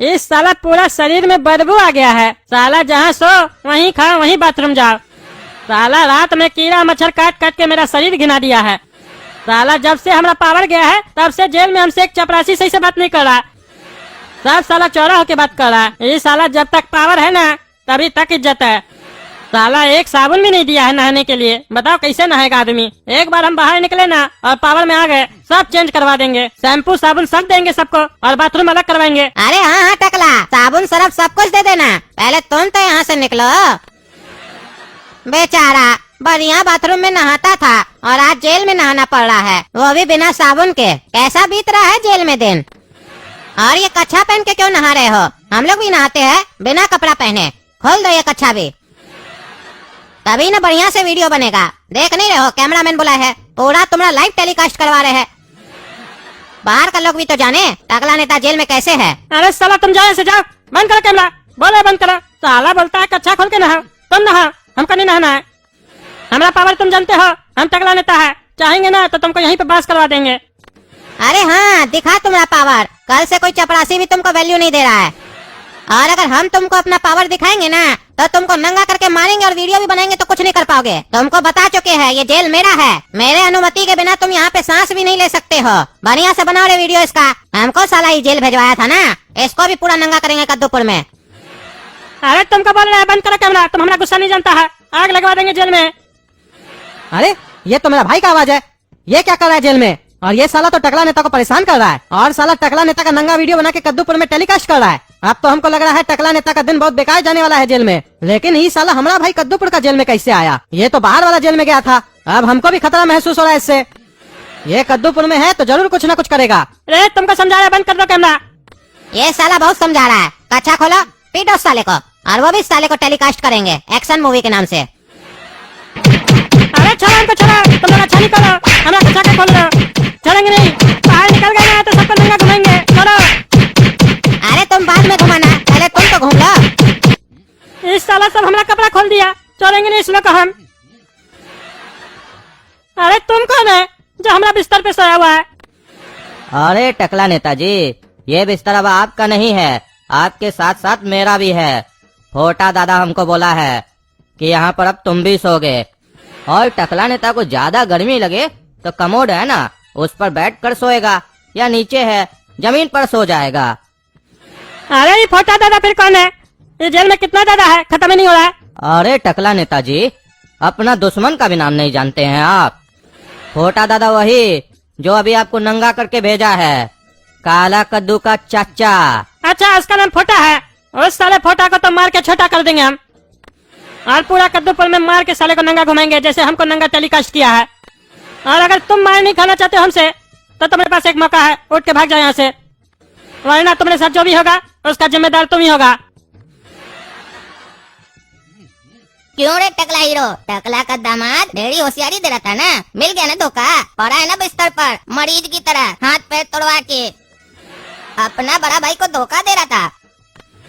इस साला पूरा शरीर में बदबू आ गया है। साला जहाँ सो वहीं खाओ वहीं बाथरूम जाओ। साला रात में कीड़ा मच्छर काट काट के मेरा शरीर घिना दिया है। साला जब से हमारा पावर गया है तब से जेल में हमसे एक चपरासी सही से बात नहीं कर रहा। सब साला चौरा होके बात कर रहा है। ये साला जब तक पावर है ना तभी तक इज्जत है। साला एक साबुन भी नहीं दिया है नहाने के लिए। बताओ कैसे नहाएगा आदमी। एक बार हम बाहर निकले ना और पावर में आ गए सब चेंज करवा देंगे। शैम्पू साबुन सब देंगे सबको और बाथरूम अलग करवाएंगे। अरे हाँ टकला, साबुन सरफ सब कुछ दे देना। पहले तुम तो यहाँ से निकलो। बेचारा बढ़िया बाथरूम में नहाता था और आज जेल में नहाना पड़ रहा है, वो भी बिना साबुन के। कैसा बीत रहा है जेल में दिन। और ये कच्छा पहन के क्यों नहा रहे हो? हम लोग भी नहाते हैं बिना कपड़ा पहने। खोल दो ये कच्छा भी, तभी ना बढ़िया से वीडियो बनेगा। देख नहीं रहे हो कैमरामैन बुलाए है, पूरा तुम्हारा लाइव टेलीकास्ट करवा रहे हैं। बाहर का लोग भी तो जाने टकला नेता जेल में कैसे है। अरे साला तुम जाओ से जाओ, बंद करो कैमरा। बोले बंद करो। साला बोलता है कच्छा खोल के नहाओ। तुम नहाओ, हमको नहीं नहाना है। हमारा पावर तुम जानते हो, हम टकला नेता है। चाहेंगे ना तो तुमको यहीं पे बास करवा देंगे। अरे हाँ दिखा तुम्हारा पावर। कल से कोई चपरासी भी तुमको वैल्यू नहीं दे रहा है। और अगर हम तुमको अपना पावर दिखाएंगे ना तो तुमको नंगा करके मारेंगे और वीडियो भी बनाएंगे तो कुछ नहीं कर पाओगे। तुमको बता चुके हैं ये जेल मेरा है। मेरे अनुमति के बिना तुम यहाँ पे सांस भी नहीं ले सकते हो। बढ़िया से बनाओ रे वीडियो इसका। हमको साला ये जेल भेजवाया था ना, इसको भी पूरा नंगा करेंगे कद्दूपुर में। अरे तुमको बोल रहे हैं बंद करो कैमरा। तुम हमारा गुस्सा नहीं जानता है, आग लगवा देंगे जेल में। अरे ये तो मेरा भाई का आवाज है। ये क्या कर रहा है जेल में? और ये साला तो टकला नेता को परेशान कर रहा है। और साला टकला नेता का नंगा वीडियो बना के कद्दूपुर में टेलीकास्ट कर रहा है। अब तो हमको लग रहा है टकला नेता का दिन बहुत बेकार जाने वाला है जेल में। लेकिन ये साला हमारा भाई कद्दूपुर का जेल में कैसे आया? ये तो बाहर वाला जेल में गया था। अब हमको भी खतरा महसूस हो रहा है इससे। ये कद्दूपुर में है तो जरूर कुछ न कुछ करेगा। अरे तुमको समझाया बंद कर दो कैमरा। ये साला बहुत समझा रहा है। कच्छा खोलो, पीटो साले को, और वो भी साले को टेलीकास्ट करेंगे एक्शन मूवी के नाम से। अरे छोड़ो हमको, छोड़ो। तुम लोग अच्छा नहीं करो, हमारा कच्छा के खोल दो। छोड़ेंगे नहीं, बाहर निकल गए ना तो सबको नंगा घुमाएंगे। छोड़ो। अरे तुम बाद में घुमाना, पहले तुम तो घूम लो। इस साला सब हमारा कपड़ा खोल दिया। छोड़ेंगे नहीं इसमें को हम। अरे तुम कौन है जो हमारा बिस्तर पे सोया हुआ है? अरे टकला नेताजी, ये बिस्तर अब आपका नहीं है, आपके साथ साथ मेरा भी है। फोटा दादा हमको बोला है कि यहाँ पर अब तुम भी सोगे। और टकला नेता को ज्यादा गर्मी लगे तो कमोड है ना, उस पर बैठ कर सोएगा, या नीचे है जमीन पर सो जाएगा। अरे ये फोटा दादा फिर कौन है? ये जेल में कितना दादा है, खत्म ही नहीं हो रहा है। अरे टकला नेताजी, अपना दुश्मन का भी नाम नहीं जानते हैं आप? फोटा दादा वही जो अभी आपको नंगा करके भेजा है, काला कद्दू का चाचा। अच्छा उसका नाम फोटा है। उस साले फोटा को तो मार के छोटा कर देंगे हम, और पूरा कद्दूपुर में मार के साले को नंगा घुमाएंगे जैसे हमको नंगा टेलीकास्ट किया है। और अगर तुम मार नहीं खाना चाहते हमसे तो तुम्हारे पास एक मौका है, उठ के भाग जाओ यहाँ से, वरना तुम्हारे साथ जो भी होगा उसका जिम्मेदार तुम ही होगा। क्यों रे टकला हीरो, टकला का दामाद ढेरी होशियारी दे रहा था ना, मिल गया ना धोखा। पड़ा है ना बिस्तर पर मरीज की तरह हाथ पैर तोड़वा के। अपना बड़ा भाई को धोखा दे रहा था,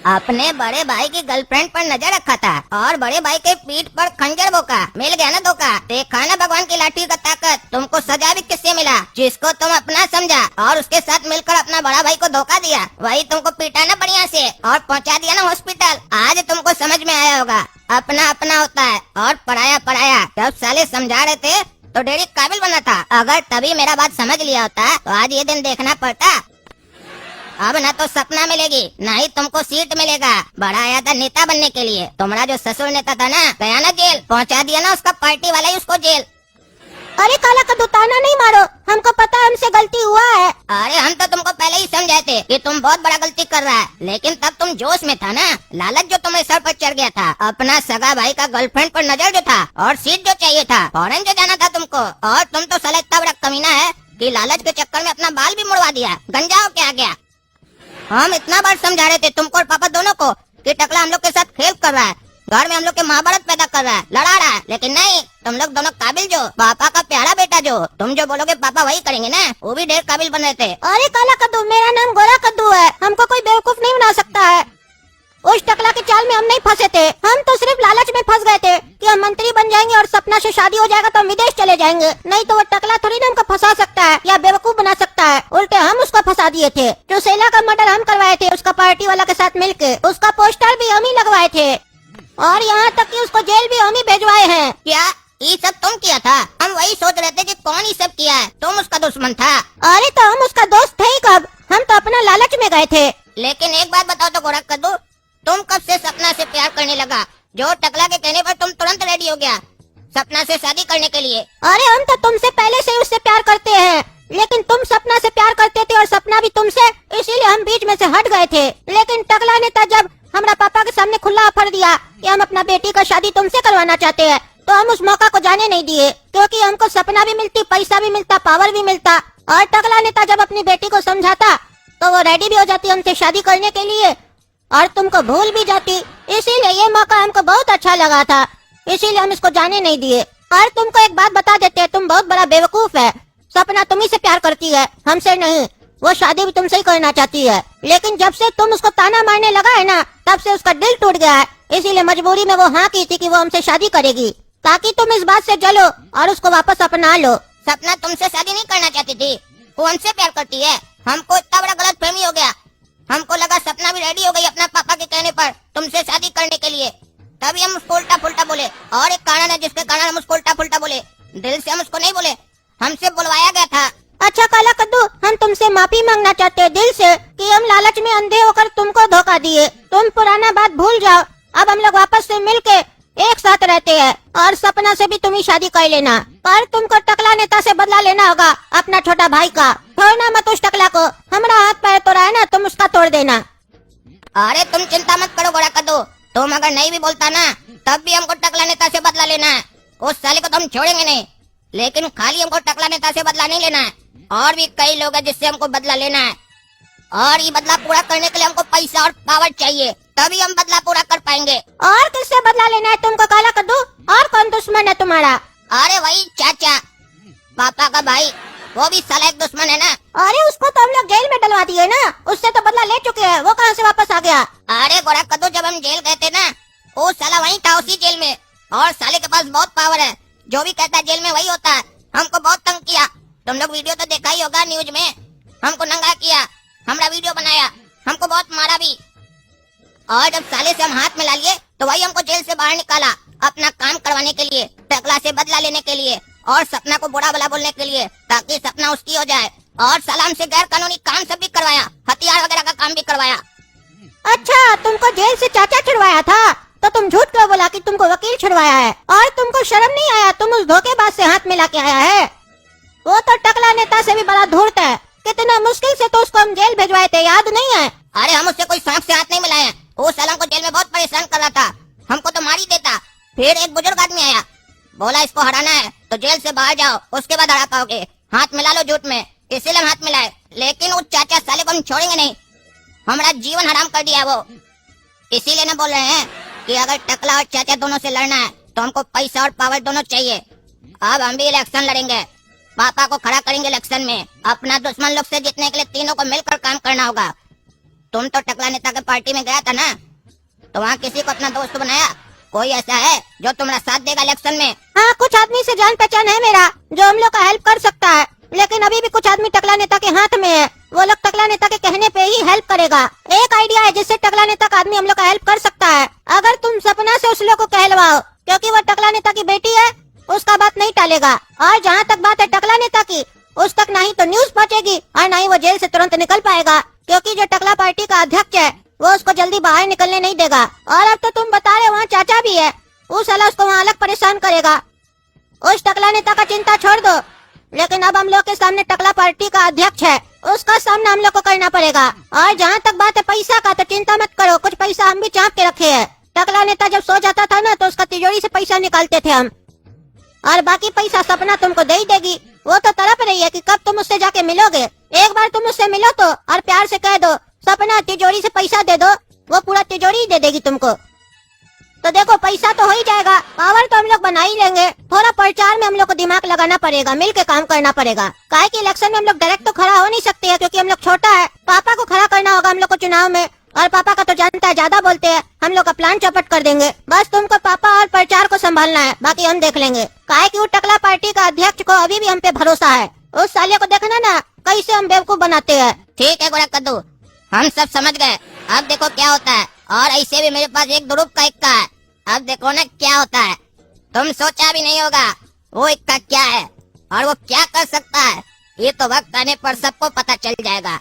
अपने बड़े भाई की गर्लफ्रेंड पर नजर रखा था और बड़े भाई के पीठ पर खंजर भोंका। मिल गया ना धोखा। देखा ना भगवान की लाठी का ताकत। तुमको सजा भी किससे मिला? जिसको तुम अपना समझा और उसके साथ मिलकर अपना बड़ा भाई को धोखा दिया, वही तुमको पीटा ना बढ़िया से और पहुंचा दिया ना हॉस्पिटल। आज तुमको समझ में आया होगा अपना अपना होता है और पराया पराया। जब साले समझा रहे थे तो डेरी काबिल बना था। अगर तभी मेरा बात समझ लिया होता तो आज ये दिन देखना पड़ता। अब ना तो सपना मिलेगी ना ही तुमको सीट मिलेगा। बड़ा आया था नेता बनने के लिए, तुम्हारा जो ससुर नेता था ना गया ना जेल, पहुंचा दिया ना उसका पार्टी वाला ही उसको जेल। अरे काला कद्दू ताना नहीं मारो, हमको पता है हमसे गलती हुआ है। अरे हम तो तुमको पहले ही समझाए थे कि तुम बहुत बड़ा गलती कर रहा है, लेकिन तब तुम जोश में था ना, लालच जो तुम्हारे सर पर चढ़ गया था। अपना सगा भाई का गर्लफ्रेंड पर नजर जो था और सीट जो चाहिए था, फौरन जो जाना था तुमको। और तुम तो साला इतना बड़ा कमीना है कि लालच के चक्कर में अपना बाल भी मुड़वा दिया। गंजा हो के आ गया। हम इतना बार समझा रहे थे तुमको और पापा दोनों को कि टकला हम लोग के साथ खेल कर रहा है, घर में हम लोग के महाभारत पैदा कर रहा है, लड़ा रहा है, लेकिन नहीं, तुम लोग दोनों काबिल जो पापा का प्यारा बेटा जो, तुम जो बोलोगे पापा वही करेंगे ना, वो भी ढेर काबिल बन रहे थे। अरे काला कद्दू, मेरा नाम गोरा कद्दू है, हमको कोई बेवकूफ नहीं बना सकता है। उस टकला के चाल में हम नहीं फंसे थे, हम तो सिर्फ लालच में फंस गए थे कि हम मंत्री बन जाएंगे और सपना से शादी हो जाएगा तो हम विदेश चले जाएंगे। नहीं तो वो टकला थोड़ी ना हमको फंसा सकता है या बेवकूफ बना सकता है। उल्टे हम उसको फंसा दिए थे। जो सेला का मर्डर हम करवाए थे उसका पार्टी वाला के साथ मिलके, उसका पोस्टर भी हम ही लगवाए थे और यहाँ तक कि उसको जेल भी हम ही भेजवाए हैं। क्या ये सब तुम किया था? हम वही सोच रहे थे कि कौन ये सब किया है। तुम उसका दुश्मन था। अरे तो हम उसका दोस्त थे ही कब, हम तो अपना लालच में गए थे। लेकिन एक बात बताओ तो गोरख कद्दू, तुम कब से सपना से प्यार करने लगा? जो टकला के कहने पर तुम तुरंत रेडी हो गया सपना से शादी करने के लिए। अरे हम तो तुमसे पहले से उससे प्यार करते हैं, लेकिन तुम सपना से प्यार करते थे और सपना भी तुमसे, इसीलिए हम बीच में से हट गए थे। लेकिन टकला नेता जब हमारा पापा के सामने खुला ऑफर दिया कि हम अपना बेटी का शादी तुमसे करवाना चाहते हैं, तो हम उस मौका को जाने नहीं दिए, क्योंकि हमको सपना भी मिलती, पैसा भी मिलता, पावर भी मिलता। और टकला नेता जब अपनी बेटी को समझाता तो वो रेडी भी हो जाती हमसे शादी करने के लिए और तुमको भूल भी जाती। इसीलिए ये मौका हमको बहुत अच्छा लगा था, इसीलिए हम इसको जाने नहीं दिए। और तुमको एक बात बता देते हैं, तुम बहुत बड़ा बेवकूफ है। सपना तुम्ही से प्यार करती है, हमसे नहीं। वो शादी भी तुमसे ही करना चाहती है, लेकिन जब से तुम उसको ताना मारने लगा है ना, तब से उसका दिल टूट गया है। इसीलिए मजबूरी में वो हाँ की थी कि वो हमसे शादी करेगी, ताकि तुम इस बात से जलो और उसको वापस अपना लो। सपना तुमसे शादी नहीं करना चाहती थी, वो हमसे प्यार करती है। हमको इतना बड़ा गलत फहमी हो गया। हमको लगा सपना भी रेडी हो गई अपना पापा के कहने पर तुमसे शादी करने के लिए, तभी हम उसको उल्टा फुल्टा बोले। और एक कारण है जिसके कारण हम उसको उल्टा फुल्टा बोले, दिल से हम उसको नहीं बोले, हमसे बुलवाया गया था। अच्छा काला कद्दू, हम तुमसे माफी मांगना चाहते हैं दिल से कि हम लालच में अंधे होकर तुमको धोखा दिए। तुम पुराना बात भूल जाओ। अब हम लोग वापस से मिलके एक साथ रहते हैं और सपना से भी तुम ही शादी कर लेना। पर तुमको टकला नेता से बदला लेना होगा, अपना छोटा भाई का। छोड़ना मत उस टकला को, हमारा हाथ पैर तोड़ा है ना, तुम उसका तोड़ देना। अरे तुम चिंता मत करो गोरा कद्दू, तुम अगर नहीं भी बोलता ना, तब भी हमको टकला नेता से बदला लेना है। उस साले को तो हम छोड़ेंगे नहीं, लेकिन खाली हमको टकला नेता से बदला नहीं लेना है। और भी कई लोग हैं जिससे हमको बदला लेना है, और ये बदला पूरा करने के लिए हमको पैसा और पावर चाहिए, तभी हम बदला पूरा कर पाएंगे। और किससे बदला लेना है तुमको काला कद्दू? और कौन दुश्मन है तुम्हारा? अरे वही चाचा, पापा का भाई, वो भी साला एक दुश्मन है ना। अरे उसको तो हम लोग जेल में डलवा दिए ना, उससे तो बदला ले चुके हैं। वो कहाँ से वापस आ गया? अरे गोरा कद्दू, जब हम जेल गए थे ना, वो साला वहीं था उसी जेल में, और साले के पास बहुत पावर है। जो भी कहता है जेल में वही होता है। हमको बहुत तंग किया, तुम लोग वीडियो तो देखा ही होगा न्यूज में। हमको नंगा किया, हमारा वीडियो बनाया, हमको बहुत मारा भी। और जब साले से हम हाथ मिला लिए तो वही हमको जेल से बाहर निकाला, अपना काम करवाने के लिए, टकला से बदला लेने के लिए और सपना को बुरा भला बोलने के लिए, ताकि सपना उसकी हो जाए। और सलाम से गैर कानूनी काम सब भी करवाया, हथियार वगैरह का काम भी करवाया। अच्छा, तुमको जेल से चाचा छुड़वाया था, तो तुम झूठ क्यों बोला कि तुमको वकील छुड़वाया है? और तुमको शर्म नहीं आया? तुम उस धोखेबाज से हाथ मिला के आया है। वो तो टकला नेता से भी बड़ा धूर्त है। कितना मुश्किल से तो उसको हम जेल भिजवाए थे, याद नहीं है? अरे हम उससे कोई शौक से हाथ नहीं मिलाए हैं। वो साला को जेल में बहुत परेशान कर रहा था, हमको तो मार ही देता। फिर एक बुजुर्ग आदमी आया, बोला इसको हराना है तो जेल से बाहर जाओ, उसके बाद हरा पाओगे, हाथ मिला लो झूठ में। इसीलिए हम हाथ मिलाए, लेकिन उस चाचा साले को हम छोड़ेंगे नहीं। हमारा जीवन हराम कर दिया वो। इसीलिए ना बोल रहे हैं कि अगर टकला और चाचा दोनों से लड़ना है तो हमको पैसा और पावर दोनों चाहिए। अब हम भी इलेक्शन लड़ेंगे, पापा को खड़ा करेंगे इलेक्शन में। अपना दुश्मन लोग से जीतने के लिए तीनों को मिलकर काम करना होगा। तुम तो टकला नेता के पार्टी में गया था ना, तो वहाँ किसी को अपना दोस्त बनाया? कोई ऐसा है जो तुम्हारा साथ देगा इलेक्शन में? हाँ, कुछ आदमी से जान पहचान है मेरा, जो हम लोग का हेल्प कर सकता है। लेकिन अभी भी कुछ आदमी टकला नेता के हाथ में है। वो लोग टकला नेता के कहने पे ही हेल्प करेगा। एक आइडिया है जिससे टकला नेता का आदमी हम लोग का हेल्प कर सकता है। अगर तुम सपना से उस लोग को कहलवाओ, क्योंकि वो टकला नेता की बेटी है, उसका बात नहीं टालेगा। और जहाँ तक बात है टकला नेता की, उस तक नहीं तो न्यूज पहुँचेगी और न ही वो जेल से तुरंत निकल पाएगा, क्योंकि जो टकला पार्टी का अध्यक्ष है वो उसको जल्दी बाहर निकलने नहीं देगा। और अब तो तुम बता रहे वहाँ चाचा भी है, वो साला उसको वहाँ अलग परेशान करेगा। उस टकला नेता का चिंता छोड़ दो, लेकिन अब हम लोग के सामने टकला पार्टी का अध्यक्ष है, उसका सामना हम लोग को करना पड़ेगा। और जहाँ तक बात है पैसा का, तो चिंता मत करो, कुछ पैसा हम भी चाप के रखे हैं। टकला नेता जब सो जाता था ना, तो उसका तिजोरी से पैसा निकालते थे हम, और बाकी पैसा सपना तुमको दे ही देगी। वो तो तड़प रही है कि कब तुम उससे जाके मिलोगे। एक बार तुम उससे मिलो तो और प्यार से कह दो सपना तिजोरी से पैसा दे दो, वो पूरा तिजोरी ही दे देगी तुमको। तो देखो पैसा तो हो ही जाएगा, पावर तो हम लोग बना ही लेंगे। थोड़ा प्रचार में हम लोग को दिमाग लगाना पड़ेगा, मिल के काम करना पड़ेगा। काहे कि इलेक्शन में हम लोग डायरेक्ट तो खड़ा हो नहीं सकते हैं, क्योंकि हम लोग छोटा है। पापा को खड़ा करना होगा हम लोग को चुनाव में, और पापा का तो जानता है, ज्यादा बोलते हैं, हम लोग का प्लान चौपट कर देंगे। बस तुमको पापा और प्रचार को संभालना है, बाकी हम देख लेंगे। काहे कि वो टकला पार्टी का अध्यक्ष को अभी भी हम पे भरोसा है। उस साले को देखना ना कैसे हम बेवकूफ बनाते हैं। ठीक है गोरा कद्दू, हम सब समझ गए। अब देखो क्या होता है। और ऐसे भी मेरे पास एक दुरुप का इक्का है। अब देखो ना क्या होता है। तुम सोचा भी नहीं होगा वो इक्का क्या है और वो क्या कर सकता है। ये तो वक्त आने पर सबको पता चल जाएगा।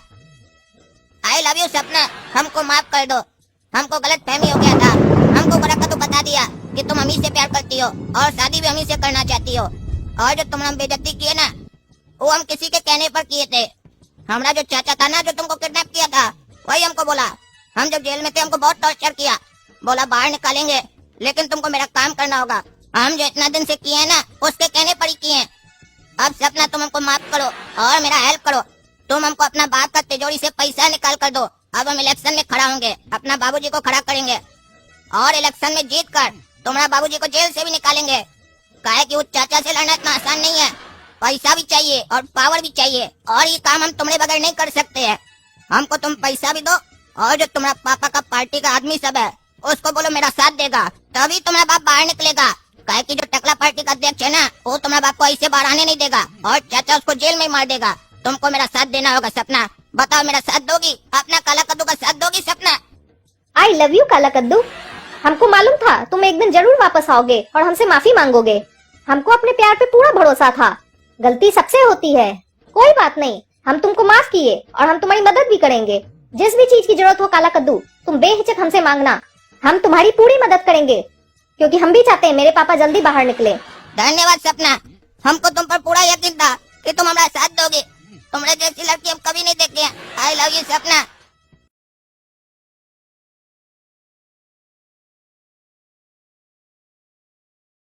आई लव यू सपना, हमको माफ कर दो। हमको गलत फहमी हो गया था। हमको गोरा कद्दू बता दिया कि तुम अमी से प्यार करती हो और शादी भी अमी से करना चाहती हो। और जो तुमने बेइज्जती किए ना, वो हम किसी के कहने पर किए थे। हमारा जो चाचा था ना, जो तुमको किडनैप किया था, वही हमको बोला। हम जब जेल में थे हमको बहुत टॉर्चर किया। बोला बाहर निकालेंगे, लेकिन तुमको मेरा काम करना होगा। हम जो इतना दिन से किए हैं ना, उसके कहने पर ही किए हैं। अब सपना तुम हमको माफ करो और मेरा हेल्प करो। तुम हमको अपना बाप का तिजोरी से पैसा निकाल कर दो। अब हम इलेक्शन में खड़ा होंगे, अपना बाबूजी को खड़ा करेंगे और इलेक्शन में जीत कर तुम्हारा बाबूजी को जेल से भी निकालेंगे। काहे कि उस चाचा से लड़ना इतना आसान नहीं है। पैसा भी चाहिए और पावर भी चाहिए, और ये काम हम तुम्हारे बगैर नहीं कर सकते हैं। हमको तुम पैसा भी दो, और जो तुम्हारा पापा का पार्टी का आदमी सब है उसको बोलो मेरा साथ देगा, तभी तुम्हारा बाप बाहर निकलेगा। काहे कि जो टकला पार्टी का अध्यक्ष है ना, वो तुम्हारा बाप को ऐसे बाहर आने नहीं देगा और चाचा उसको जेल में ही मार देगा। तुमको मेरा साथ देना होगा सपना। बताओ मेरा साथ दोगी? अपना काला कद्दू का साथ दोगी सपना? आई लव यू काला कद्दू। हमको मालूम था तुम एक दिन जरूर वापस आओगे और हमसे माफी मांगोगे। हमको अपने प्यार पे पूरा भरोसा था। गलती सबसे होती है, कोई बात नहीं, हम तुमको माफ किए और हम तुम्हारी मदद भी करेंगे। जिस भी चीज की जरूरत हो काला कद्दू, तुम बेहिचक हमसे मांगना। हम तुम्हारी पूरी मदद करेंगे, क्योंकि हम भी चाहते हैं मेरे पापा जल्दी बाहर निकले। धन्यवाद सपना, हमको तुम पर पूरा यकीन था कि तुम हमारा साथ दोगे। तुम्हारे जैसी लड़की हम कभी नहीं देखे। आई लव यू सपना।